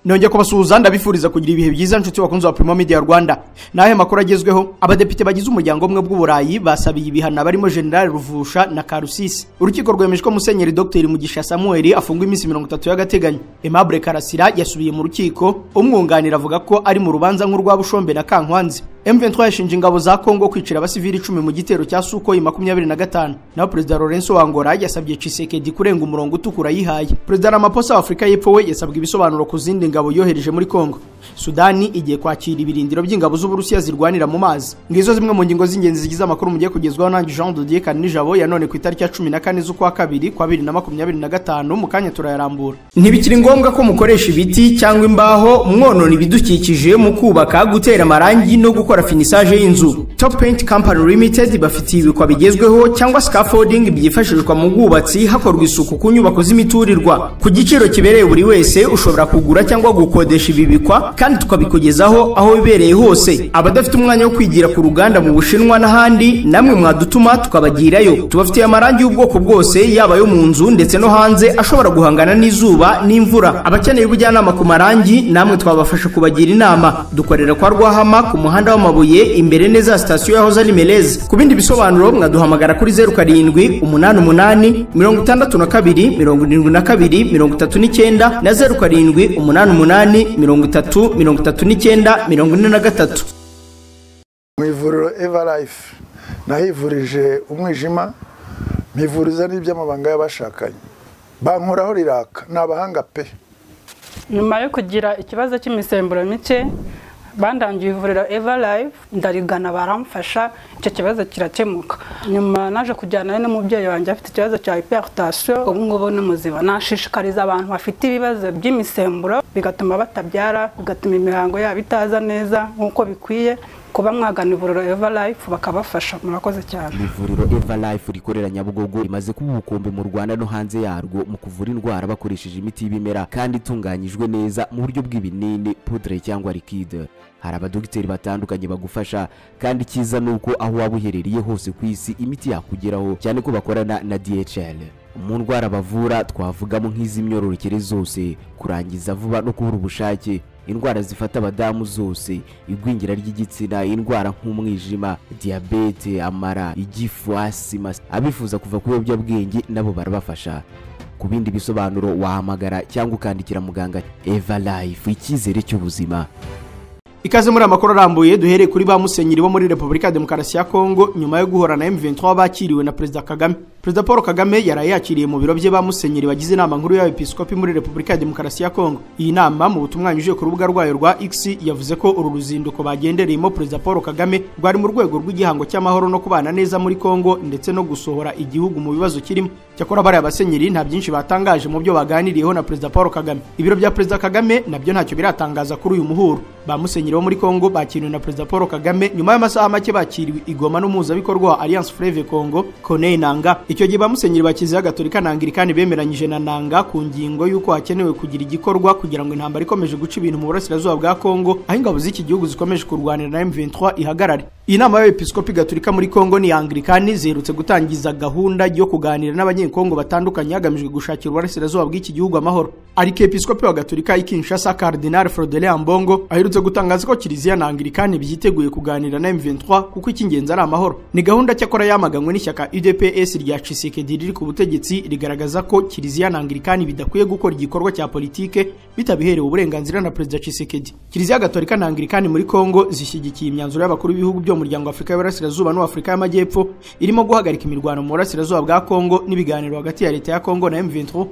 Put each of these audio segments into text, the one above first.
nongeye kubasuhuza ndabifuriza kugira ibihe byiza nshuti bakunze wa Primo Media Rwanda. Nahe makuru agezweho, abadepite bagize umuryango umwe bw'uburayi basabiye ibihano barimo General Ruvusha na Karusisi. Urukiko rwemeje ko Musenyeri Dr Mugisha Samuel afungwa iminsi 30 y'agateganyo. Aimable Karasira yasubiye mu rukiko, umwunganira avuga ko ari mu rubanza nk'urwa Bushombe na Kankwanzi. M23 yashinje ingabo za Kongo kwicira abasivili 10 mu gitero cya Suko 25. Naho President Lorenzo Wangora yasabye Tshisekedi kurenga umurongo utukura yihaye. President Ramaphosa wa Afrika y'Epfo we yasabwe ibisobanuro ku zindi ngabo yohereje muri Kongo. Sudani igiye kwakira ibirindiro by'ingabo z'Uburusiya zirwanira mu mazi. Ngizo zimwe mu ngingo z'ingenzi zigize amakuru mugiye kugezwaho nanjye Jean de Dieu Kanijabo yanone ku itariki ya 14 z'ukwa kabiri kwa 2025 mu kanya turayarambura. Ntibikiri ngombwa ko mukoresha ibiti cyangwa imbaho mwonona ibidukikije mu kubaka, gutera amarangi no gukora finissage y'inzu. Top Paint Company Limited bafitiye ibikwa bigezweho cyangwa scaffolding byifashishwa mu bwubatsi hakorwa isuku ku nyubako z'imiturirwa. Ku giciro kibereye buri wese ushobora kugura cyangwa gukodesha ibibikwa kandi tukabikugezaho aho bibereye hose. Abadafite umwanya wo kwigira ku ruganda mu Bushinwa n'ahandi, namwe mwadutuma tukabagirayo. Tubafitiye amarangi y'ubwoko bwose, yaba yo mu nzu ndetse no hanze, ashobora guhangana n'izuba n'imvura. Abakeneye ubujyanama ku marangi namwe twabafasha kubagira inama. Dukorera kwa Rwahama ku muhanda w'amabuye imbere neza station ya Hoza Limelez. Ku bindi bisobanuro mwaduhamagara kuri 0788 62 72 39 na 0788 39 mu ivuriro Everlife nahivurije umwijima, mpivuriza n'iby'amabanga y'abashakanye, bankoraho riraka n'abahanga pe. Nyuma yo kugira ikibazo cy'imisemburo mike bandangiye ivuriro Everlife, ndarigana baramfasha, icyo kibazo kirakemuka. Nyuma naje kujyana n'umubyeyi wanjye afite ikibazo cya hypertension, ubu ngubu n'umuziba. Nashishikariza abantu bafite ibibazo by'imisemburo bigatuma batabyara, bigatuma imihango yabo itaza neza nk'uko bikwiye, kuba mwagana ivuriro Everlife bakabafasha. Murakoze cyane. Ivuriro Everlife rikorera Nyabugogo rimaze kuba ubukombe mu Rwanda no hanze yarwo mu kuvura indwara bakoresheje imiti y'ibimera kandi itunganyijwe neza mu buryo bw'ibinini, poudre cyangwa liquide. Hari abadogiteri batandukanye bagufasha kandi kiza nuko aho waba uherereye hose ku isi imiti yakugeraho, cyane ko bakorana na DHL. Mu ndwara bavura twavugamo nk'iz'imyororokere zose, kurangiza vuba no kubura ubushake, indwara zifata abadamu zose, igwingira ry'igitsina, indwara nk'umwijima, diabete, amara, igifu, asima. Abifuza kuva ku biyobyabwenge nabo barabafasha. Ku bindi bisobanuro wahamagara cyangwa ukandikira muganga. Everlife, icyizere cy'ubuzima. Ikaze muri amakuru arambuye, duhereye kuri ba musenyeri bo muri Republika ya Demokarasi ya Kongo nyuma yo guhora na M23 bakiriwe na President Kagame. President Paul Kagame yarayakiriye mu biro bye ba musenyeri bagize inama nkuru y'abepiskopi muri Republika ya Demokarasi ya Kongo. Iyi nama mu butumwa nyuje ku rubuga rwayo rwa X yavuze ko uru ruzinduko bagendereyemo President Paul Kagame rwari mu rwego rw'igihango cy'amahoro no kubana neza muri Kongo ndetse no gusohora igihugu mu bibazo kirimo. Cyakora bari abasenyeri nta byinshi batangaje mu byo baganiriyeho na President Paul Kagame. Ibiro bya President Kagame nabyo ntacyo biratangaza kuri uyu muhuro. Ba musenyeri bo muri Kongo bakiriwe na President Paul Kagame nyuma y'amasaha make bakiriwe Igoma n'umuhuzabikorwa wa Alliance Fleuve Congo Corneille Nangaa. Icyo gihe ba musenyeri ba Kiliziya Gatolika na Anglikani bemeranyije na Nangaa ku ngingo y'uko hakenewe kugira igikorwa kugira ngo intambara ikomeje guca ibintu mu burasirazuba bwa Kongo, aho ingabo z'iki gihugu zikomeje kurwanira na M23 ihagarare. Iyi nama y'abepiskopi Gatolika muri Kongo ni Anglikani zerutse gutangiza gahunda yo kuganira n'abanyekongo batandukanye hagamijwe gushakira uburasirazuba bw'iki gihugu amahoro. Arikepiskopi wa Gatolika i Kinshasa Cardinal Frodolin Ambongo aherutse gutangaza ko Kiliziya na Anglikani byiteguye kuganira na M23 kuko icy'ingenzi ari amahoro. Ni gahunda cyakora yamaganywe n'ishyaka UDPS rya Tshisekedi riri ku butegetsi, rigaragaza ko Kiliziya na Anglikani bidakwiye gukora igikorwa cya politike bitabiherewe uburenganzira na President Tshisekedi. Kiliziya Gatolika na Anglikani muri Kongo zishyigikiye imyanzuro y'abakuru b'ibihugu byo mu muryango wa Afrika y'Iburasirazuba no Afrika y'Amajyepfo irimo guhagarika imirwano mu burasirazuba bwa Kongo n'ibiganiro hagati ya leta ya Kongo na M23.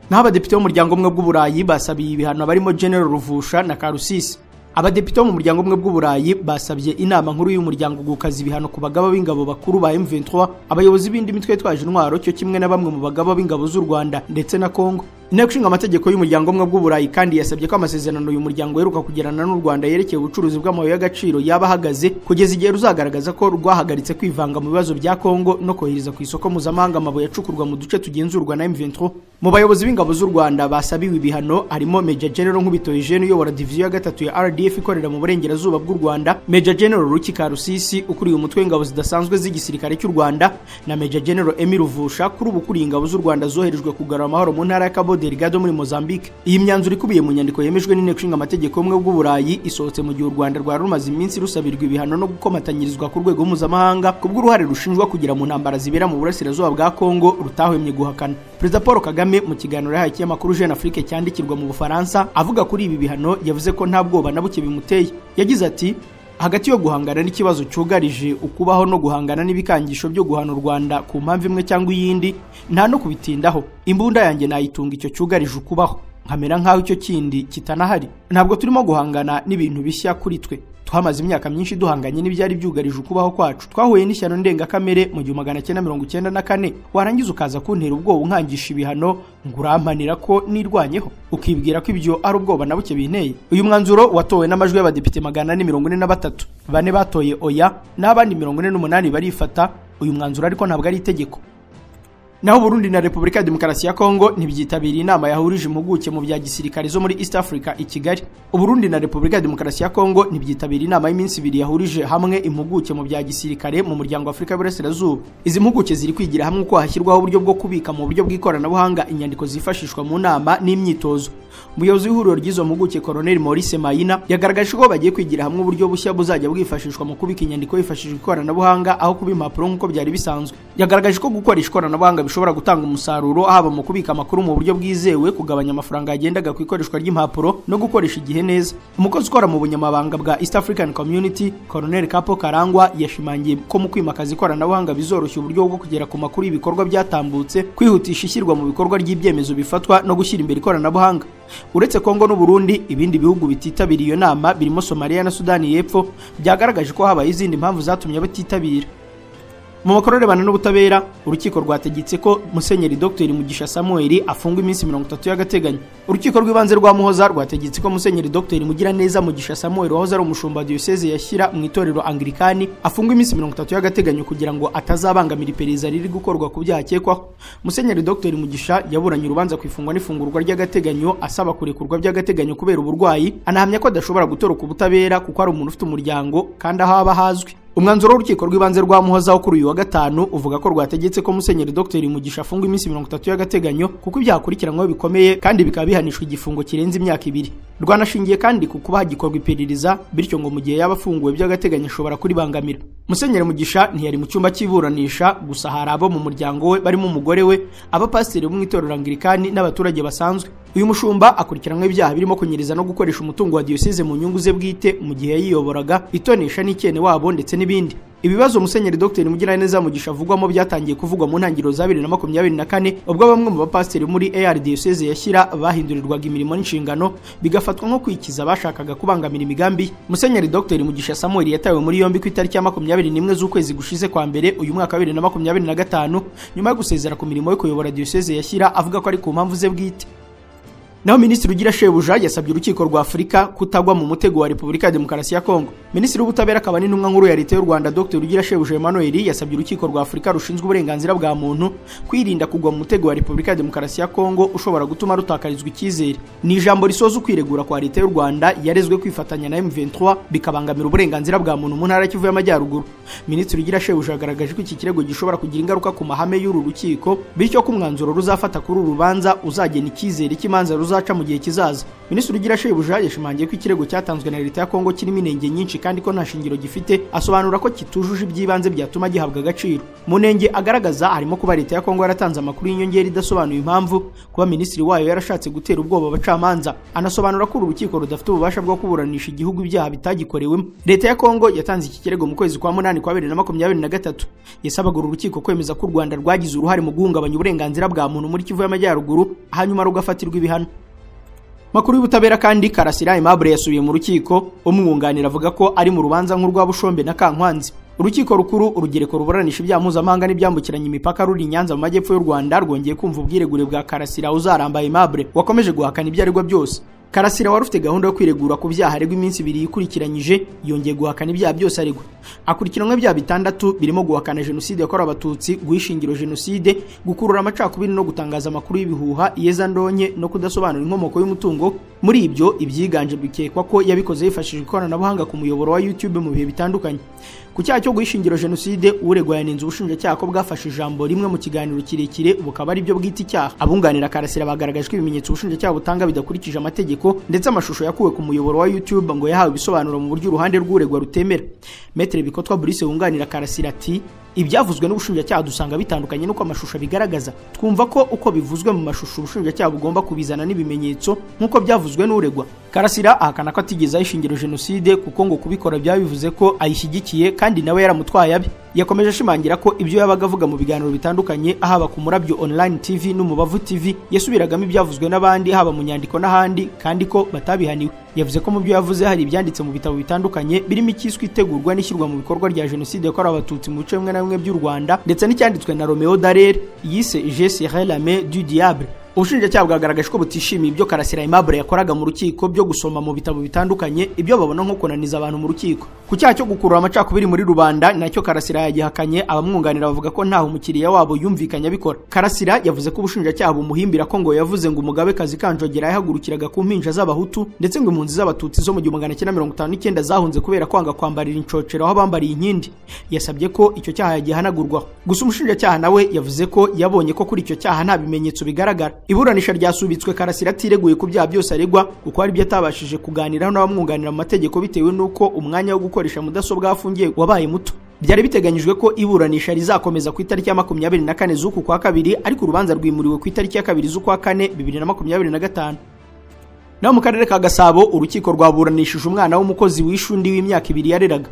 N'abadepite bo mu muryango umwe bw'uburayi basabiye ibihano barimo General Ruvusha na Karusisi. Abadepite bo mu muryango umwe bw'uburayi basabye inama nkuru y'umuryango gukaza ibihano ku bagaba b'ingabo bakuru ba M23, abayobozi b'indi mitwe yitwaje intwaro cyo kimwe na bamwe mu bagaba b'ingabo z'u Rwanda ndetse na Kongo. Inteko ishinga amategeko y'umuryango umwe bw'uburayi kandi yasabye ko amasezerano y'uyu muryango yeruka kugirana n'u Rwanda yerekeye ubucuruzi bw'amabuye y'agaciro yaba ahagaze kugeza igihe ruzagaragaza ko rwahagaritse kwivanga mu bibazo bya Kongo no kohereza ku isoko mpuzamahanga amabuye acukurwa mu duce tugenzurwa na M23. Mu bayobozi b'ingabo z'u Rwanda basabiwe ibihano harimo Major General Nkubito Eugene uyobora division ya 3 ya RDF ikorera mu burengerazuba bw'u Rwanda, Major General Ruki Karusisi ukuriye umutwe w'ingabo zidasanzwe z'igisirikare cy'u Rwanda, na Major General Emile Ruvusha kuri ubu kuri ingabo z'u Rwanda zoherejwe kugarura amahoro mu ntara ya Cabo Cabo Delgado muri Mozambique. Iyi myanzuro ikubiye mu nyandiko yemejwe n'inteko ishinga amategeko y'ubumwe bw'Uburayi isohotse mu gihe u Rwanda rwari rumaze iminsi rusabirwa ibihano no gukomatanyirizwa ku rwego mpuzamahanga kubw'uruhare rushinjwa kugira mu ntambara zibera mu burasirazuba bwa Kongo rutahwemye guhakana. Perezida Paul Kagame mu kiganiro yahaye ikinyamakuru Jeune Afrique cyandikirwa mu Bufaransa avuga kuri ibi bihano yavuze ko nta bwoba na buke bimuteye. Yagize ati hagati yo guhangana n'ikibazo cyugarije ukubaho no guhangana n'ibikangisho byo guhana u Rwanda ku mpamvu imwe cyangwa iyindi nta no kubitindaho. Imbunda yanjye nayitunga icyo cyugarije ukubaho nkamera nkaho icyo kindi kitanahari. Ntabwo turimo guhangana n'ibintu bishya kuri twe. Twamaze imyaka myinshi duhanganye n'ibyari byugarije ukubaho kwacu. Twahuye n'ishyano ndengakamere mu 1994 warangiza ukaza kuntera ubwoba unkangisha ibihano ngurampanira ko nirwanyeho ukibwira ko ibyo ari ubwoba na buke binteye. Uyu mwanzuro watowe n'amajwi y'abadepite 443 bane batoye oya n'abandi 48 barifata. Uyu mwanzuro ariko ntabwo ari itegeko. Naho Burundi na Republika ya Demokarasi ya Kongo ntibyitabiriye inama yahurije impuguke mu bya gisirikare zo muri East Africa i Kigali. Burundi na Republika ya Demokarasi ya Kongo ntibyitabiriye inama y'iminsi 2 yahurije hamwe impuguke mu bya gisirikare mu muryango wa Afrika y'Uburasirazuba. Izi mpuguke ziri kwigira hamwe uko hashyirwaho uburyo bwo kubika mu buryo bw'ikoranabuhanga inyandiko zifashishwa mu nama n'imyitozo. Umuyobozi w'ihuriro ry'izo mpuguke Colonel Maurice Mayina yagaragaje ko bagiye kwigira hamwe uburyo bushya buzajya bwifashishwa mu kubika inyandiko hifashishijwe ikoranabuhanga aho kuba impapuro nk'uko byari bisanzwe. Yagaragaje ko gukoresha ikoranabuhanga bishobora gutanga umusaruro haba mu kubika amakuru mu buryo bwizewe, kugabanya amafaranga yagendaga ku ikoreshwa ry'impapuro no gukoresha igihe neza. Umukozi ukora mu bunyamabanga bwa East African Community Colonel Kapo Karangwa yashimangiye ko mu kwimakaza ikoranabuhanga bizoroshya uburyo bwo kugera ku makuru y'ibikorwa byatambutse, kwihutisha ishyirwa mu bikorwa ry'ibyemezo bifatwa no gushyira imbere ikoranabuhanga. Uretse Kongo n'u Burundi, ibindi bihugu bititabiriye iyo nama birimo Somalia na Sudani y'Epfo byagaragaje ko habaye izindi mpamvu zatumye batitabira. Mu makuru arebana n'ubutabera, urukiko rwategetse ko Musenyeri Dr Mugisha Samuel afungwa iminsi 30 y'agateganyo. Urukiko rw'ibanze rwa Muhoza rwategetse ko Musenyeri Dr Mugiraneza Mugisha Samuel wahoze ari umushumba diocese yashyira mu itorero Anglikani afungwa iminsi 30 y'agateganyo kugira ngo atazabangamira iperereza riri gukorwa ku byaha akekwaho. Musenyeri Dr Mugisha yaburanye urubanza kwifungwa n'ifungurwa ry'agateganyo asaba kurekurwa by'agateganyo kubera uburwayi, anahamya ko adashobora gutoroka ubutabera kuko ari umuntu ufite umuryango kandi aho aba hazwi. Umwanzuro w'urukiko rw'ibanze rwa Muhoza wo kuri uyu wa gatanu uvuga ko rwategetse ko Musenyeri Dr Mugisha afungwa iminsi 30 y'agateganyo kuko ibyakurikiranyweho bikomeye kandi bikaba bihanishwa igifungo kirenze imyaka 2. Rwanashingiye kandi ku kuba hagikorwa iperereza bityo ngo mu gihe yaba afunguwe by'agateganyo ashobora kuribangamira. Musenyeri Mugisha ntiyari mu cyumba cy'iburanisha gusa hari abo mu muryango we barimo umugore we, abapasiteri bo mu itorero Anglikani n'abaturage basanzwe. Uyu mushumba akurikiranywe ibyaha birimo kunyereza no gukoresha umutungo wa diocese mu nyungu ze bwite mu gihe yiyoboraga, itonesha n'ikene wabo ndetse n'ibindi. Ibibazo Musenyeri Dr Mugiraneza Mugisha avugwamo byatangiye kuvugwa mu ntangiriro za 2024 ubwo bamwe mu bapasiteri muri AR diocese yashyira bahindurirwaga imirimo n'inshingano bigafatwa nko kwikiza bashakaga kubangamira imigambi. Musenyeri Dr Mugisha Samuel yatawe muri yombi ku itariki ya 21 z'ukwezi gushize kwa mbere uyu mwaka wa 2025 nyuma yo gusezera ku mirimo yo kuyobora diocese yashyira avuga ko ari ku mpamvu ze bwite. Naho Minisitiri Ugira Shebuja yasabye urukiko rwa Afurika kutagwa mu mutego wa Republika ya Demokarasi ya Kongo. Minisitiri w'ubutabera akaba n'intumwa nkuru ya leta y'u Rwanda Dr Ugira Shebuja Emmanuel yasabye urukiko rwa Afurika rushinzwe uburenganzira bwa muntu kwirinda kugwa mu mutego wa Republika ya Demokarasi ya Kongo ushobora gutuma rutakarizwa icyizere. Ni ijambo risoza ukwiregura kwa leta y'u Rwanda yarezwe kwifatanya na M23 bikabangamira uburenganzira bwa muntu mu ntara ya Kivu y'Amajyaruguru. Minisitiri Ugira Shebuja yagaragaje ko iki kirego gishobora kugira ingaruka ku mahame y'uru rukiko bityo ko umwanzuro ruzafata kuri uru rubanza uzagena icyizere cy'imanza ruzaca mu gihe kizaza. Minisitiri Ugira Shebuja yashimangiye ko ikirego cyatanzwe na leta ya Kongo kirimo inenge nyinshi kandi ko nta shingiro gifite, asobanura ko kitujuje ibyibanze byatuma gihabwa agaciro. Mu nenge agaragaza harimo kuba leta ya Kongo yaratanze amakuru y'inyongera idasobanuye impamvu, kuba minisitiri wayo yarashatse gutera ubwoba abacamanza, anasobanura ko uru rukiko rudafite ububasha bwo kuburanisha igihugu ibyaha bitagikorewemo. Leta ya Kongo yatanze iki kirego mu kwezi kwa 8 kwa 2023 yasabaga uru rukiko kwemeza ko u Rwanda rwagize uruhare mu guhungabanya uburenganzira bwa muntu muri Kivu y'Amajyaruguru hanyuma rugafatirwa ibihano. Makuru y'ubutabera kandi Karasira Aimable yasubiye mu rukiko, umwunganira avuga ko ari mu rubanza nk'urwa Bushombe na Kankwanzi. Urukiko rukuru urugereko ruburanisha ibyaha mpuzamahanga n'ibyambukiranya imipaka ruri Nyanza mu majyepfo y'u Rwanda rwongeye kumva ubwiregure bwa Karasira uzaramba Aimable wakomeje guhakana ibyaregwa byose. Karasira wari ufite gahunda yo kwiregura ku byaha aregwa iminsi 2 ikurikiranyije yongeye guhakana ibyaha byose aregwa. Akurikiranwe ibyaha bitandatu birimo guhakana jenoside yakorewe abatutsi, guhishingiro jenoside, gukurura amacakubiri no gutangaza amakuru y'ibihuha, iyeza ndonye no kudasobanura inkomoko y'umutungo muri ibyo ibyiganje bikekwa ko yabikoze yifashishije ikoranabuhanga ku muyoboro wa YouTube mu bihe bitandukanye. Ku cyaha cyo guhishingiro jenoside uregwa yanenze ubushinjacyaha ko bwafashe ijambo rimwe mu kiganiro kirekire bukaba ari byo bwita icyaha. Abunganira Karasira bagaragaje ko ibimenyetso ubushinjacyaha butanga bidakurikije amategeko ndetse amashusho yakuwe ku muyoboro wa YouTube ngo yahawe ibisobanuro mu buryo uruhande rw'uregwa rutemera. Maître Bikotwa Brice wunganira Karasira ati ibyavuzwe n'ubushinjacyaha dusanga bitandukanye nuko amashusho bigaragaza. Twumva ko uko bivuzwe mu mashusho ubushinjacyaha bugomba kubizana n'ibimenyetso nkuko byavuzwe n'uregwa. Karasira ahakana ko atigeze ayishingiro jenoside kuko ngo kubikora byabivuze ko ayishyigikiye kandi nawe yaramutwaye abe. Yakomeje ashimangira ko ibyo yabaga avuga mu biganiro bitandukanye haba ku Murabyo Online TV n'Umubavu TV yasubiragamo ibyavuzwe n'abandi haba mu nyandiko n'ahandi kandi ko batabihaniwe. Yavuze ko mu byo yavuze hari ibyanditse mu bitabo bitandukanye birimo ikiswe itegurwa n'ishyirwa mu bikorwa rya jenoside yakorewe abatutsi mu bice bimwe na bimwe by'u Rwanda ndetse n'icyanditswe na Romeo Dallaire yise Je serai la main du diable. Ubushinjacyaha bwagaragaje ko butishimiye ibyo Karasira Aimable yakoraga mu rukiko byo gusoma mu bitabo bitandukanye ibyo babona nko kunaniza abantu mu rukiko. Ku cyaha cyo gukurura amacakubiri muri rubanda nacyo Karasira yagihakanye, abamwunganira bavuga ko ntaho umukiriya wabo yumvikanye abikora. Karasira yavuze ko ubushinjacyaha bumuhimbira ko ngo yavuze ngo Umugabekazi Kanjogera yahagurukiraga ku mpinja z'abahutu ndetse ngo impunzi z'abatutsi zo mu 1959 zahunze kubera kwanga kwambarira incocero aho bambariye inkindi. Yasabye ko icyo cyaha yagihanagurwa. Gusa umushinjacyaha nawe yavuze ko yabonye ko kuri icyo cyaha nta bimenyetso bigaragara. Iburanisha ryasubitswe Karasira atireguye ku byaha byose aregwa kuko hari byo atabashije kuganiraho n'abamwunganira mu mategeko bitewe n'uko umwanya wo gukoresha mudasobwa afungiye wabaye muto. Byari biteganyijwe ko iburanisha rizakomeza ku itariki ya 24 z'uku kwa kabiri ariko urubanza rwimuriwe ku itariki ya 2 z'ukwa 4 2025. Naho mu karere ka Gasabo urukiko rwaburanishije umwana w'umukozi w'ishundi w'imyaka 2 yareraga.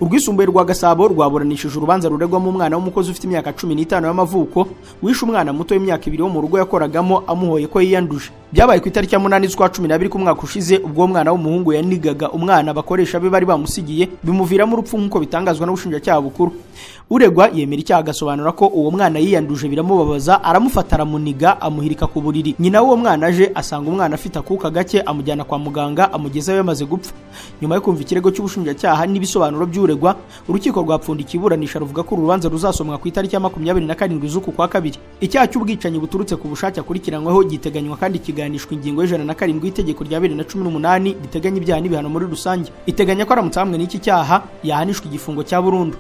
Urwisumbuye rwa Gasabo rwaburanishije urubanza ruregwamo umwana w'umukozi ufite imyaka 15 y'amavuko wishe umwana muto w'imyaka 2 wo mu rugo yakoragamo amuhoye ko yiyanduje. Byabaye ku itariki ya 8 z'ukwa 12 ku mwaka ushize ubwo umwana w'umuhungu yanigaga umwana bakoresha be bari bamusigiye bimuviramo urupfu nk'uko bitangazwa n'ubushinjacyaha bukuru. Uregwa yemera icyaha agasobanura ko uwo mwana yiyanduje biramubabaza aramufata aramuniga amuhirika ku buriri. Nyina w'uwo mwana aje asanga umwana afite akuka gake amujyana kwa muganga amugezayo yamaze gupfa. Nyuma yo kumva ikirego cy'ubushinjacyaha n'ibisobanuro by'uregwa urukiko rwapfundikiye iburanisha ruvuga ko urubanza ruzasomwa ku itariki ya 27 z'uku kwa kabiri. Icyaha cy'ubwicanyi buturutse ku bushake akurikiranyweho giteganywa kandi kiganishwa ingingo y'107 y'itegeko rya 2018 riteganya ibyaha n'ibihano muri rusange. Iteganya ko aramutse hamwe n'iki cyaha yahanishwa igifungo cya burundu.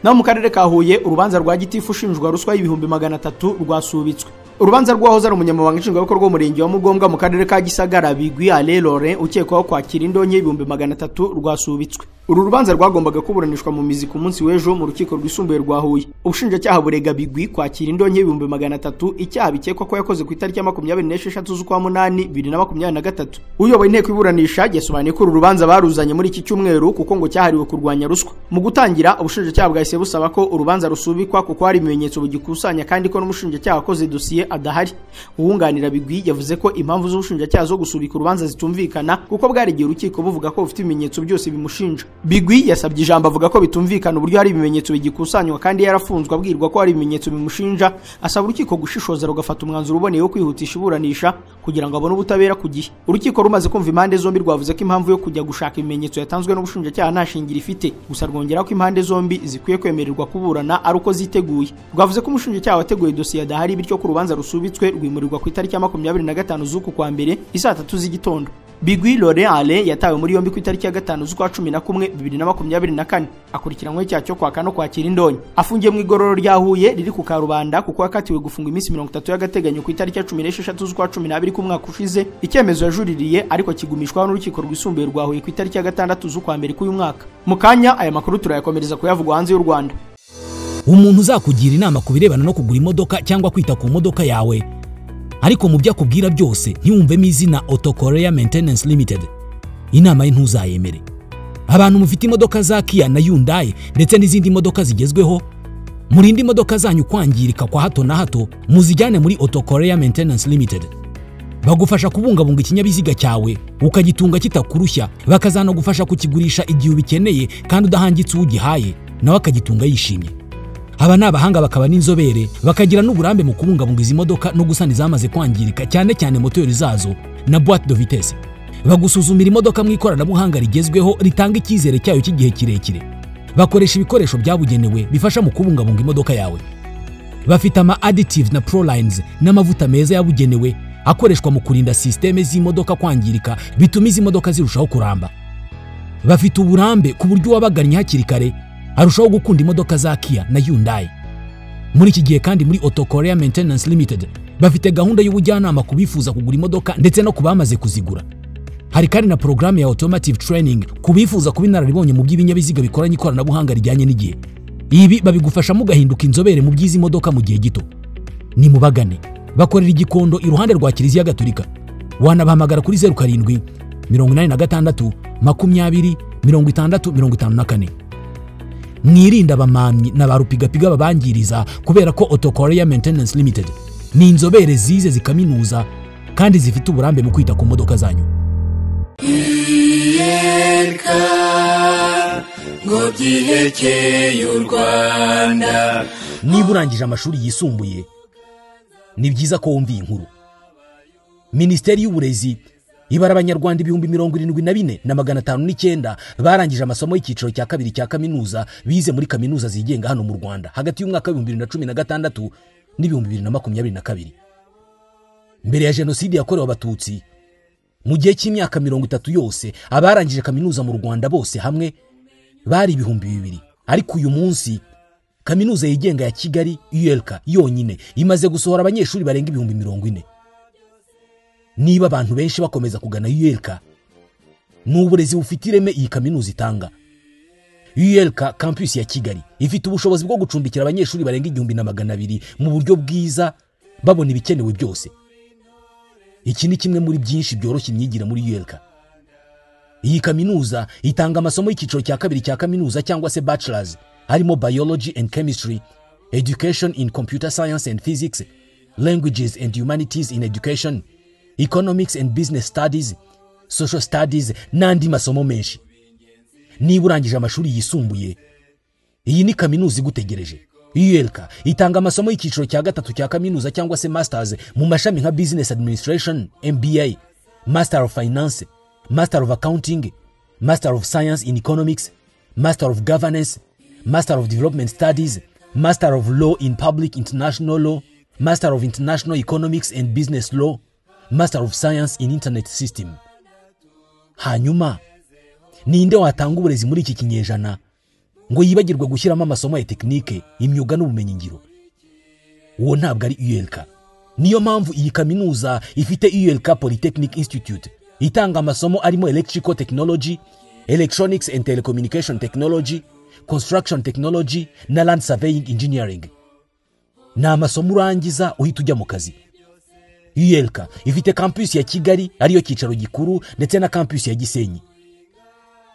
Naho mu karere ka Huye urubanza rwa Gitifu ushinjwa ruswa y'ibihumbi 300 rwasubitswe. Urubanza rwahoze ari umunyamabanga nshingwabikorwa w'umurenge wa Mugombwa mu karere ka Gisagara Bigwi Alain Laurent ukekwaho kwakira indonke y'ibihumbi 300 rwasubitswe. Uru rubanza rwagombaga kuburanishwa mu mizi ku munsi w'ejo mu rukiko rwisumbuye rwa Huye. Ubushinjacyaha burega Bigwi kwakira indonke y'ibihumbi 300 icyaha bikekwa ko yakoze ku itariki ya 26 z'ukwa 8 2023. Uyoboye inteko iburanisha yasobanuye ko uru rubanza baruzanye muri iki cyumweru kuko ngo cyahariwe kurwanya ruswa. Mu gutangira ubushinjacyaha bwahise busaba ko urubanza rusubikwa kuko hari ibimenyetso bugikusanya kandi ko n'umushinjacyaha akoze dosiye adahari. Uwunganira Bigwi yavuze ko impamvu z'ubushinjacyaha zo gusubika urubanza zitumvikana kuko bwaregeye urukiko buvuga ko bufite ibimenyetso byose bimushinja. Bigwi yasabye ijambo avuga ko bitumvikana uburyo hari ibimenyetso bigikusanywa kandi yarafunzwe abwirwa ko hari ibimenyetso bimushinja. Asaba urukiko gushishoza rugafata umwanzuro uboneye wo kwihutisha iburanisha kugira ngo abone ubutabera ku gihe. Urukiko rumaze kumva impande zombi rwavuze ko impamvu yo kujya gushaka ibimenyetso yatanzwe n'ubushinjacyaha nta shingiro ifite. Gusa rwongera ko impande zombi zikwiye kwemererwa kuburana ari uko ziteguye. Rwavuze ko umushinjacyaha wateguye dosiye adahari bityo ko urubanza rusubitswe rwimurirwa ku itariki ya 25 z'uku kwa mbere isaa 3 z'igitondo. Bigwi Laurent Alain yatawe muri yombi ku itariki ya 5 z'ukwa 11 2024 akurikiranyweho icyaha cyo kwaka no kwakira indonke. Afungiye mu igororo rya Huye riri ku Karubanda kuko yakatiwe gufunga iminsi 30 y'agateganyo ku itariki ya 16 z'ukwa 12 ku mwaka ushize. Icyemezo yajuririye ariko kigumishwaho n'urukiko rwisumbuye rwa Huye ku itariki ya 6 z'ukwa mbere k'uyu mwaka. Mu kanya aya makuru turayakomereza kuyavugwa hanze y'u Rwanda. Umuntu uzakugira inama ku birebana no kugura imodoka cyangwa kwita ku modoka yawe ariko mu byo akubwira byose ntiwumvemo izina Auto Korea Maintenance Limited, inama ye ntuzayemere. Abantu mufite imodoka za Kia na Hyundai ndetse n'izindi modoka zigezweho, murinde imodoka zanyu kwangirika kwa hato na hato, muzijyane muri Auto Korea Maintenance Limited. Bagufasha kubungabunga ikinyabiziga cyawe ukagitunga kitakurushya, bakazana gufasha kukigurisha igihe ubikeneye kandi udahangitse ugihaye nawe akagitunga yishimye. Aba n'abahanga bakaba n'inzobere bakagira n'uburambe mu kubungabunga izi modoka no gusana izamaze kwangirika cyane cyane motori zazo na boîte de vitesse. Bagusuzumira imodoka mu ikoranabuhanga rigezweho ritanga icyizere cyayo cy'igihe kirekire. Bakoresha ibikoresho byabugenewe bifasha mu kubungabunga imodoka yawe. Bafite ama additives na prolines n'amavuta meza yabugenewe akoreshwa mu kurinda sisiteme z'imodoka kwangirika bituma izi modoka zirushaho kuramba. Bafite uburambe ku buryo uwabagannye hakiri kare arushaho gukunda imodoka za Kia na Hyundai. Muri iki gihe kandi muri Auto Korea Maintenance Limited bafite gahunda y'ubujyanama ku bifuza kugura imodoka ndetse no ku bamaze kuzigura. Hari kandi na programme ya automotive training ku bifuza kuba inararibonye mu by'ibinyabiziga bikoranye ikoranabuhanga rijyanye n'igihe. Ibi babigufasha mugahinduka inzobere mu by'izi modoka mu gihe gito. Ni mubagane bakorera igikondo iruhande rwa Kiliziya Gatolika. Wanabahamagara kuri 07 86 20 60 54. Mwirinda abamamyi na barupigapiga babangiriza kubera ko Auto Korea Maintenance Limited ni inzobere zize zikaminuza kandi zifite uburambe mu kwita ku modoka zanyu. ngo byihekeye u Rwanda. Niba urangije amashuri yisumbuye ni byiza ko wumva inkuru. Minisiteri y'Uburezi ibara abanyarwanda 74,509 barangije amasomo y'icyiciro cya kabiri cya kaminuza bize muri kaminuza zigenga hano mu Rwanda hagati y'umwaka wa 2016 n'2022. Mbere ya jenoside yakorewe abatutsi mu gihe cy'imyaka 30 yose abarangije kaminuza mu Rwanda bose hamwe bari 2,000. Ariko uyu munsi kaminuza yigenga ya Kigali ULK yonyine imaze gusohora abanyeshuri barenga 40,000. Niba abantu benshi bakomeza kugana ULK n'uburezi bufite ireme iyi kaminuza itanga. ULK campus ya Kigali ifite ubushobozi bwo gucumbikira abanyeshuri barenga 2,200 mu buryo bwiza babona ibikenewe byose. Iki ni kimwe muri byinshi byoroshye imyigire muri ULK. Iyi kaminuza itanga amasomo y'icyiciro cya kabiri cya kaminuza cyangwa se bachelors harimo biology and chemistry, education in computer science and physics, languages and humanities in education, economics and business studies, social studies n'andi masomo menshi. Niba urangije amashuri yisumbuye iyi ni kaminuza igutegereje. ULK itanga amasomo y'icyiciro cya gatatu cya kaminuza cyangwa se masters mu mashami nka business administration, MBA, master of finance, master of accounting, master of science in economics, master of governance, master of development studies, master of law in public international law, master of international economics and business law, master of science in internet system. Hanyuma ninde watanga uburezi muri iki kinyejana ngo yibagirwe gushyiramo amasomo ya tekinike, imyuga n'ubumenyi ngiro? Uwo ntabwo ari ULK. Niyo mpamvu iyi kaminuza ifite ULK Polytechnic Institute itanga amasomo arimo electrical technology, electronics and telecommunication technology, construction technology na land surveying engineering. Na amasomo urangiza uhita ujya mu kazi. ULK ifite campus ya Kigali ariyo cyicaro gikuru ndetse na campus ya Gisenyi.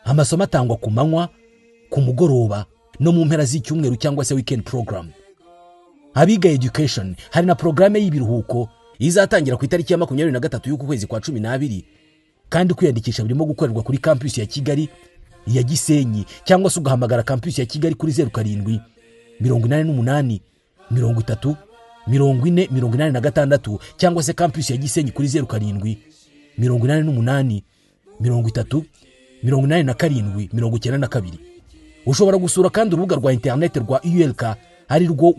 Amasomo atangwa ku manywa, ku mugoroba no mu mpera z'icyumweru cyangwa se weekend program. Abiga education hari na programme y'ibiruhuko izatangira ku itariki ya 23 y'uku kwezi kwa 12 kandi kwiyandikisha birimo gukorerwa kuri campus ya Kigali, ya Gisenyi cyangwa se ugahamagara campus ya Kigali kuri 07 88 30 40 cyangwa se campus ya Gisenyi kuri 07 88 30 87 Ushobora gusura kandi urubuga rwa internet rwa ULK ari rwo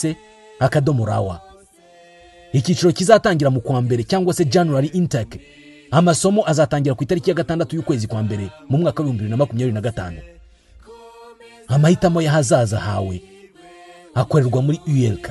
y3.ulk.ac.raw. Icyiciro kizatangira mu kwa mbere cyangwa se January intake. Amasomo azatangira ku itariki ya 6 y'ukwezi kwa mbere mu mwaka wa 2025. Amahitamo y'ahazaza hawe akorerwa muri ULK.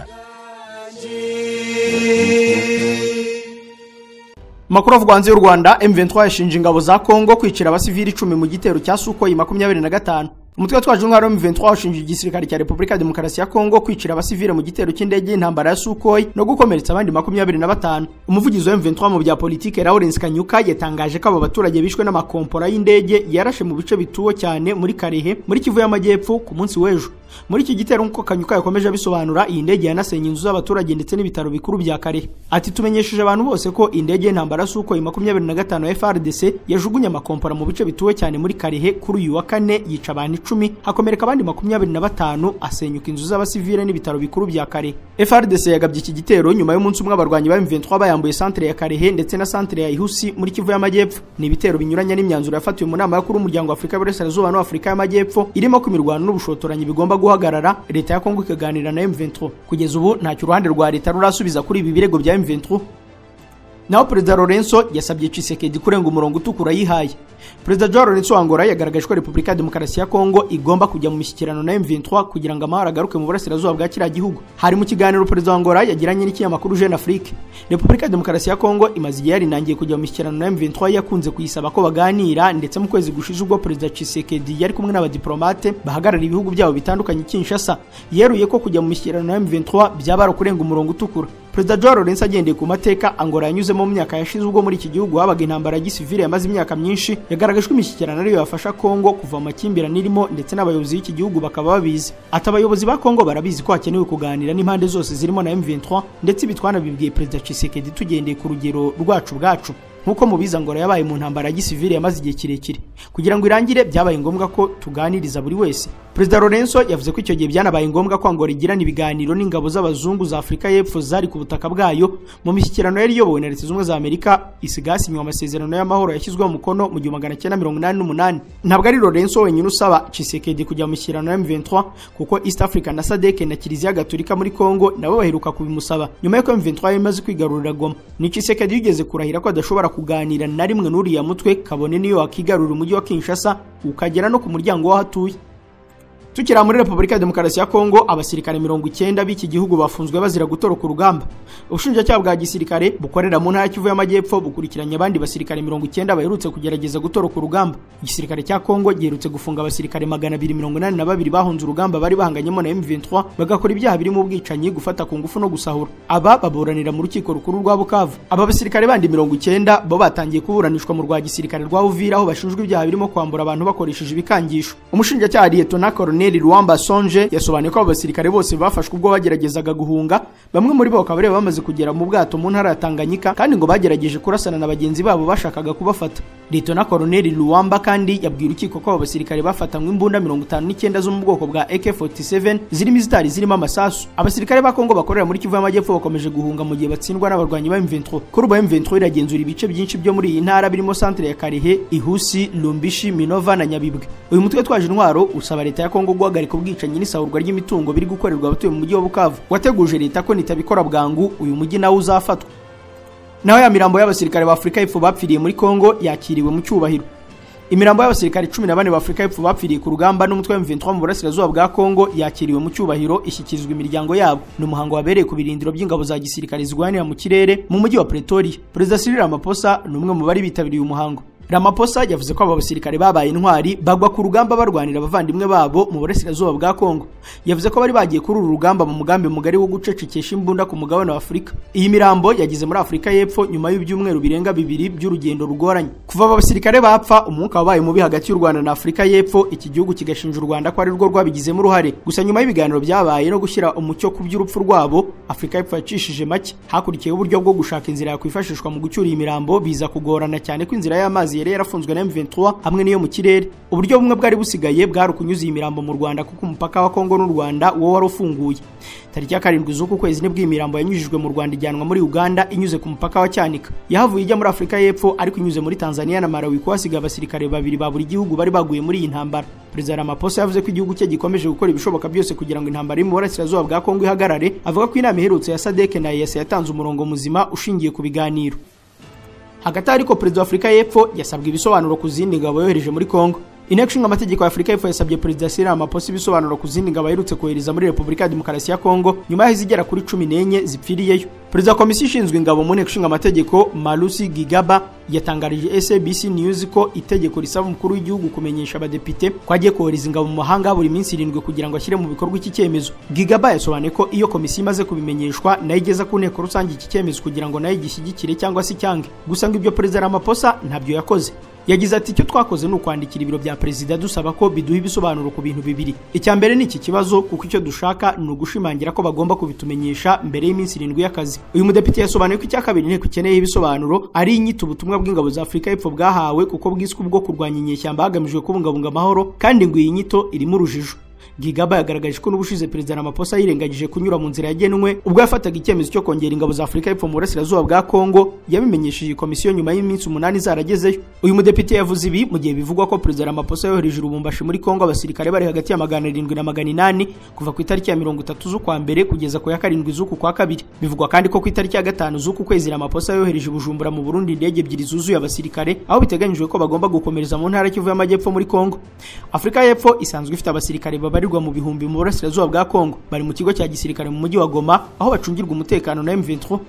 Makuru avuga hanze y'u Rwanda, M23 yashinje ingabo za Kongo kwicira abasivili 10 mu gitero cya Sukhoi 25. Umutwe twaje ntwaro M23 washinje igisirikare cya Repubulika ya Demokarasi ya Kongo kwicira abasivili mu gitero cy'indege y'intambara ya Sukhoi no gukomeretsa abandi 25. Umuvugizi wa M23 mu bya politike Lawrence Kanyuka yatangaje ko abo baturage bishwe n'amakompora y'indege yarashe mu bice bituwo cyane muri Karehe muri Kivu y'Amajyepfo ku munsi w'ejo. Muri iki gitero nko Kanyuka yakomeje abisobanura, iyi ndege yanasenye inzu z'abaturage ndetse n'ibitaro bikuru bya Karehe. Ati tumenyesheje abantu bose ko indege y'intambara Sukhoi 25 ya FARDC yajugunye amakompora mu bice bituwo cyane muri Karehe kuri uyu wa kane, yica abantu 10 hakomereka abandi 25, asenyuka inzu z'abasivile n'ibitaro bikuru bya Karehe. FARDC yagabye iki gitero nyuma y'umunsi umwe abarwanyi ba M23 bayambuye centre ya Karehe ndetse na centre ya Ihusi muri Kivu y'Amajyepfo. Ni ibitero binyuranye n'imyanzuro yafatiwe mu nama y'akuru umuryango wa Afrika y'Iburasirazuba no Afrika y'Amajyepfo irimo kwimirwano n'ubushotoranyi bigomba guhagarara leta ya Kongo ikaganira na M23. Kugeza ubu ntacyo uruhande rwa leta rurasubiza kuri ibi birego bya M23. Naho Perezida Lorenzo yasabye Tshisekedi kurenga umurongo utukura yihaye. Perezida Joao Lorenzo wa Angola yagaragaje ko Repubulika ya Demokarasi ya Kongo igomba kujya mu mishyikirano na M23 kugira ngo amahoro agaruke mu burasirazuba bwa kiriya gihugu. Hari mu kiganiro Perezida wa Angola yagiranye n'ikinyamakuru Jeune Afrique. Repubulika ya Demokarasi ya Kongo imaze igihe yarinangiye kujya mu mishyikirano na M23 yakunze kuyisaba ko baganira, ndetse mu kwezi gushize ubwo Perezida Tshisekedi yari kumwe n'abadiplomate bahagarara ibihugu byabo bitandukanye Kinshasa, yeruye ko kujya mu mishyikirano na M23 byabara kurenga umurongo utukura. Perezida Joao Lorenzo agendeye ku mateka Angola yanyuzemo mu myaka yashize ubwo muri iki gihugu habaga intambara ya gisivile yamaze imyaka myinshi, yagaragaje ko imishyikirano ariyo yafasha Kongo kuva mu makimbirane irimo, ndetse n'abayobozi b'iki gihugu bakaba babizi. Ati abayobozi ba Kongo barabizi ko hakenewe kuganira n'impande zose zirimo na M23, ndetse bitwana bibwiye Perezida Tshisekedi tugendeye ku rugero rwacu bwacu. Nkuko mubiza Angola yabaye mu ntambara ya gisivile yamaze igihe kirekire, kugira ngo irangire byabaye ngombwa ko tuganiriza buri wese. Perezida Lorenzo yavuze ko icyo gihe byanabaye ngombwa ko Angola igirana ibiganiro n'ingabo z'abazungu za Afurika y'Epfo zari ku butaka bwayo mu mishyikirano yari iyobowe na Leta Zunze za Amerika isigasinywa amasezerano y'amahoro yashyizweho umukono mu 1988. Ntabwo ari Lorenzo wenyine usaba Tshisekedi kujya mu mishyikirano ya M23, kuko East Africa na SADC na Kiliziya Gatolika muri Kongo nabo baheruka kubimusaba nyuma y'uko M23 yamaze kwigarurira Goma. Ni Tshisekedi yigeze kurahira ko adashobora kuganira na rimwe n'uriya mutwe kabone niyo wakigarurira umujyi wa Kinshasa ukagera no ku muryango w'ahatuye. Tukira muri Repubulika ya Demokarasi ya Kongo, abasirikare 90 b'iki gihugu bafunzwe bazira gutoroka urugamba. Ubushinjacyaha bwa gisirikare bukorera mu ntara Kivu y'Amajyepfo bukurikiranye abandi basirikare 90 baherutse kugerageza gutoroka urugamba. Igisirikare cya Kongo giherutse gufunga abasirikare 282 bahunze urugamba bari bahanganyemo na M23 bagakora ibyaha birimo ubwicanyi, gufata ku ngufu no gusahura. Aba baburanira mu rukiko rukuru rwa Bukavu. Aba basirikare bandi 90 bo batangiye kuburanishwa mu rwa gisirikare rwa Uvira aho bashinjwa ibyaha birimo kwambura abantu bakoresheje ibikangisho. Umushinjacyaha Lieutenant Colonel Luamba Sonje yasobanuye ko abasirikare bose bafashwe ubwo bageragezaga guhunga, bamwe muri bo bakaba bamaze kugera mu bwato mu ntara ya Tanganyika, kandi ngo bagerageje kurasana na bagenzi babo bashakaga kubafata. Lieutenant Colonel Luamba kandi yabwira urukiko ko abasirikare bafatanywe imbunda 59 zo mu bwoko bwa AK47 zirimo izitari zirimo amasasu. Abasirikare ba Kongo bakorera muri Kivu y'Amajyepfo bakomeje guhunga mu gihe batsindwa n'abarwanyi ba M23. Kuri ubu M23 iragenzura ibice byinshi byo muri iyi ntara birimo centre ya Karehe, Ihusi, Lumbishi, Minova na Nyabibwe. Uyu mutwe twaje intwaro usaba leta ya Kongo guhagarika ubwicanyi n'isahurwa ry'imitungo biri gukorerwa abatuye mu mujyi wa Bukavu. Wateguje leta ko nitabikora bwangu uyu mujyi nawe uzafatwa. Naho ya mirambo y'abasirikare ba Afurika y'Epfo bapfiriye muri Kongo yakiriwe mu cyubahiro. Imirambo y'abasirikare 14 ba Afurika y'Epfo bapfiriye ku rugamba n'umutwe wa M23 mu burasirazuba bwa Kongo yakiriwe mu cyubahiro ishyikirizwa imiryango yabo. Ni umuhango wabereye ku birindiro by'ingabo za gisirikare zigwanira mu kirere mu mujyi wa Pretoria. Perezida Cyril Ramaphosa ni umwe mu bari bitabiriye umuhango. Ramaphosa yavuze ko aba basirikare babaye intwari bagwa ku rugamba barwanira abavandimwe babo mu burasirazuba bwa Kongo. Yavuze ko bari bagiye kuri uru rugamba mu mugambi mugari wo gucecekesha imbunda ku mugabane wa Afurika. Iyi mirambo yagize muri Afurika y'Epfo nyuma y'ibyumweru birenga 2 by'urugendo rugoranye. Kuva aba basirikare bapfa, umwuka wabaye mubi hagati y'u Rwanda na Afurika y'Epfo, iki gihugu kigashinja u Rwanda ko ari rwo rwabigizemo uruhare. Gusa nyuma y'ibiganiro byabaye no gushyira umucyo ku by'urupfu rwabo, Afurika y'Epfo yacishije make. Hakurikiyeho uburyo bwo gushaka inzira yakwifashishwa mu gucyura iyi mirambo, biza kugorana cyane ko inzira y'amazi yari yarafunzwe na M23 hamwe n'iyo mu kirere. Uburyo bumwe bwari busigaye bwari ukunyuza iyi mirambo mu Rwanda kuko umupaka wa Kongo n'u Rwanda wo wari ufunguye. Tariki ya 7 z'uku kwezi nibwo imirambo yanyujijwe mu Rwanda ijyanwa muri Uganda inyuze ku mupaka wa Cyanika. Yahavuye ijya muri Afurika y'Epfo ariko inyuze muri Tanzania na Malawi ko hasiga abasirikare 2 ba buri gihugu bari baguye muri iyi ntambara. Perezida Ramaphosa yavuze ko igihugu cye gikomeje gukora ibishoboka byose kugira ngo intambara iri mu burasirazuba bwa Kongo ihagarare. Avuga ko inama iherutse ya SADC na EAC yatanze umurongo muzima ushingiye ku biganiro. Hagati ariko Perezida wa Afurika y'Epfo yasabwe ibisobanuro ku zindi ngabo yohereje muri Kongo. Inteko Ishinga Amategeko ya Afurika y'Epfo yasabye Perezida Cyril Ramaphosa ibisobanuro ku zindi ngabo aherutse kohereza muri Repubulika ya Demokarasi ya Kongo nyuma y'aho izigera kuri 14 zipfiriyeyo. Perezida wa Komisiyo ishinzwe ingabo mu Nteko Ishinga Amategeko Malusi Gigaba yatangarije SABC News ko itegeko risaba umukuru w'igihugu kumenyesha abadepite ko agiye kohereza ingabo mu mahanga buri minsi 7 kugira ngo ashyire mu bikorwa iki cyemezo. Gigaba yasobanuye ko iyo komisiyo imaze kubimenyeshwa nayo igeza ku nteko rusange iki cyemezo kugira ngo nayo gishyigikire cyangwa se cyange. Gusa ngo ibyo Perezida Ramaphosa ntabyo yakoze. Yagize ati icyo twakoze ni ukwandikira ibiro bya Perezida dusaba ko biduha ibisobanuro ku bintu bibiri. Icya mbere ni iki kibazo kuko icyo dushaka ni ugushimangira ko bagomba kubitumenyesha mbere y'iminsi 7 y'akazi. Uyu mudepite yasobanuye ko icya kabiri inteko ikeneye ibisobanuro ari inyito ubutumwa bw'ingabo za Afurika y'Epfo bwahawe kuko bwiswe bwo kurwanya inyeshyamba hagamijwe kubungabunga amahoro, kandi ngo iyi nyito irimo urujijo. Gigaba yagaragaje ko n'ubushize Perezida Ramaphosa yirengagije kunyura mu nzira yagenwe ubwo yafataga icyemezo cyo kongera ingabo za Afurika y'Epfo mu burasirazuba bwa Kongo, yabimenyesheje komisiyo nyuma y'iminsi 8 zaragezeyo. Uyu mudepite yavuze ibi mu gihe bivugwa ko Perezida Ramaphosa yohereje Lubumbashi muri Kongo abasirikare bari hagati ya 700 na 800 kuva ku itariki ya 30 z'ukwa mbere kugeza ku ya 7 z'uku kwa kabiri. Bivugwa kandi ko ku itariki ya 5 z'uku kwezi Ramaphosa yohereje Bujumbura mu Burundi indege ebyiri zuzuye abasirikare, aho biteganyijwe ko bagomba gukomereza mu ntara Kivu y'Amajyepfo muri Kongo. Afurika y'Epfo isanzwe ifite abasirikare babarirwa mu bihumbi mu burasirazuba bwa Kongo, bari mu kigo cya gisirikare mu mujyi wa Goma aho bacungirwa umutekano na M23.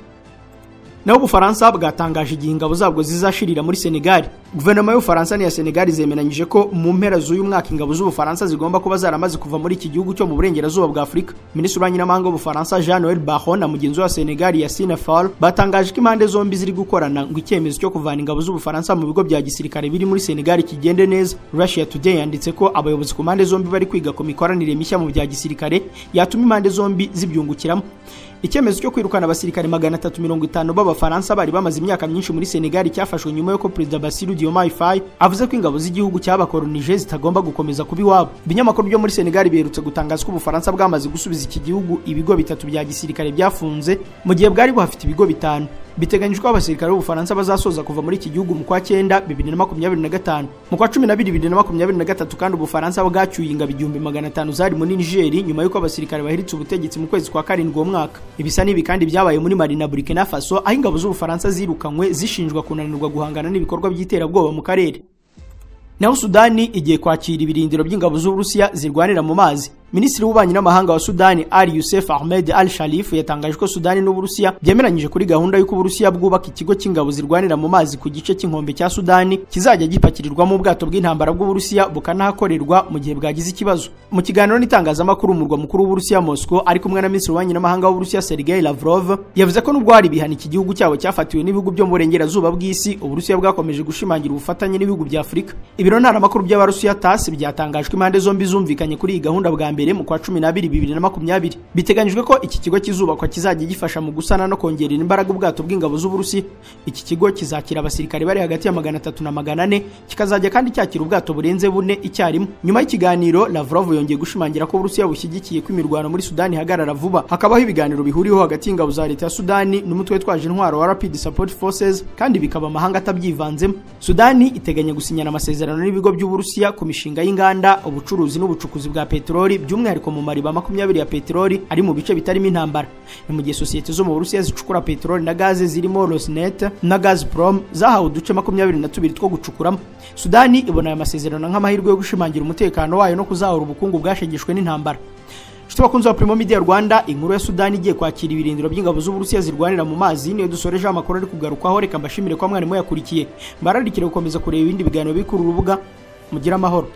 Naho Ubufaransa bwatangaje igihe ingabo zabwo zizashirira muri Senegal. Guverinoma y'Ubufaransa n'iya Senegal zemeranyije ko mu mpera z'uyu mwaka ingabo z'Ubufaransa zigomba kuba zaramaze kuva muri iki gihugu cyo mu burengerazuba bwa Afurika. Minisitiri w'Abanyamahanga w'Ubufaransa Jean-Noël Barrot na mugenzi wa Senegal Yassine Fall batangaje ko impande zombi ziri gukorana ngo icyemezo cyo kuvana ingabo z'Ubufaransa mu bigo bya gisirikare biri muri Senegal kigende neza. Russia Today yanditse ko abayobozi ku mpande zombi bari kwiga ku mikoranire mishya mu bya gisirikare yatuma impande zombi zibyungukiramo. Icyemezo cyo kwirukana abasirikare 350 b'Abafaransa bari bamaze imyaka myinshi muri Senegal cyafashwe nyuma y'uko Perezida Bassirou Diomaye Faye avuze ko ingabo z'igihugu cyabakolonije zitagomba gukomeza kuba iwabo. Ibinyamakuru byo muri Senegal biherutse gutangaza ko Ubufaransa bwamaze gusubiza iki gihugu ibigo 3 bya gisirikare byafunze mu gihe bwari buhafite ibigo 5. Biteganyijwe ko abasirikare b'Ubufaransa bazasoza kuva muri iki gihugu mu kwa 9 2025. Mu kwa 12 2023 kandi Ubufaransa bwacyuye ingabo 1500 zari muri Niger nyuma y'uko abasirikare bahiritse ubutegetsi mu kwezi kwa 7 uwo mwaka. Ibisa n'ibi kandi byabaye muri Mali na Burkina Faso aho ingabo z'Ubufaransa zirukanywe zishinjwa kunanirwa guhangana n'ibikorwa by'iterabwoba mu karere. Naho Sudani igiye kwakira ibirindiro by'ingabo z'Uburusiya zirwanira mu mazi. Minisitiri w'ububanyi n'amahanga wa Sudani Ali Youssef Ahmed Al-Sharif yatangaje ko Sudani n'Uburusiya byemeranyije kuri gahunda y'uko Uburusiya bwubaka ikigo cy'ingabo zirwanira mu mazi ku gice cy'inkombe cya Sudani kizajya gipakirirwamo ubwato bw'intambara bw'Uburusiya bukanahakorerwa mu gihe bwagize ikibazo. Mu kiganiro n'itangazamakuru umurwa mukuru w'Uburusiya Moscow ari kumwe na Minisitiri w'ububanyi n'amahanga w'Uburusiya Sergei Lavrov yavuze ko nubwo hari bihana iki gihugu cyabo cyafatiwe n'ibihugu byo mu burengerazuba bw'isi, Uburusiya bwakomeje gushimangira ubufatanye n'ibihugu bya Afurika. Ibiro ntaramakuru by'Abarusiya TASS byatangajwe impande zombi zumvikanye kuri iyi gahunda bwa mbere mu kwa 12 2020. Biteganyijwe ko iki kigo kizubakwa kizajya gifasha mu gusana no kongerera imbaraga ubwato bw'ingabo z'Uburusiya. Iki kigo kizakira abasirikare bari hagati ya 300 na 400, kikazajya kandi cyakira ubwato burenze 4 icyarimwe. Nyuma y'ikiganiro Lavrov yongeye gushimangira ko Uburusiya bushyigikiye ko imirwano muri Sudani hagarara vuba, hakabaho ibiganiro bihuriyeho hagati y'ingabo za leta ya Sudani n'umutwe twaje intwaro wa Rapid Support Forces kandi bikaba amahanga atabyivanzemo. Sudani iteganya gusinyana amasezerano n'ibigo by'Uburusiya ku mishinga y'inganda, ubucuruzi n'ubucukuzi bwa peteroli by'umwihariko mu mariba 20 ya peteroli ari mu bice bitarimo intambara. Ni mu gihe sosiyete zo mu Burusiya zicukura peteroli na gaze zirimo Rosneft na Gazprom zahawe uduce 22 two gucukuramo. Sudani ibona aya masezerano nk'amahirwe yo gushimangira umutekano wayo no kuzahura ubukungu bwashegeshwe n'intambara. Bakunzi wa Primo Media Rwanda, inkuru ya Sudani igiye kwakira ibirindiro by'ingabo z'Uburusiya zirwanira mu mazi niyo dusoreje amakuru ari kugarukwaho. Reka mbashimire kwa mwarimu yakurikiye, mbararikire gukomeza kureba ibindi biganiro bikuru urubuga. Mugira amahoro.